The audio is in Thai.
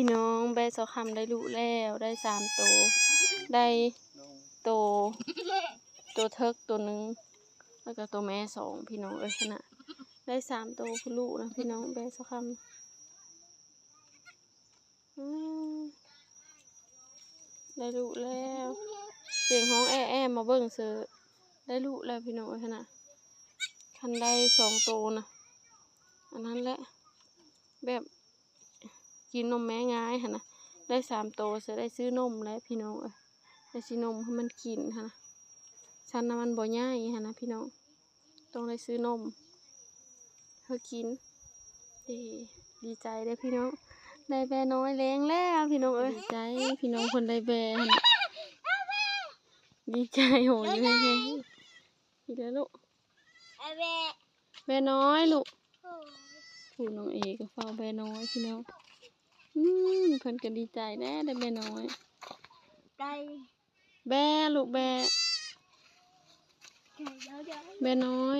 พี่น้องแบะสอคำได้ลูกแล้วได้3 ตัวได้ตัวเทิกตัวหนึ่งแล้วก็ตัวแม่2พี่น้องขนาดได้3 ตัวคุณลูกนะพี่น้องแบะสอคำได้ลูกแล้วเสียงห้องแอมาเบิ่งเสือได้ลูกแล้วพี่น้องขนาดคันได้2 ตัวนะอันนั้นแหละแบบกินนมแม่ง่ายค่ะนะได้3 ตัวจะได้ซื้อนมแล้วพี่น้องได้ซื้อนมให้มันกินค่ะนะฉันนะมันบ่ง่ายค่ะนะพี่น้องต้องได้ซื้อนมเพื่อกินดีใจได้พี่น้องได้แบน้อยแรงแล้วพี่น้องดีใจพี่น้องคนได้แบนะดีใจโหยเลยดีแล้วลูกแบน้อยลูกผู้น้องเอก็เฝ้าแบน้อยพี่น้องเพิ่นก็ดีใจแน่ได้แบน้อยแบลูกแบน้อย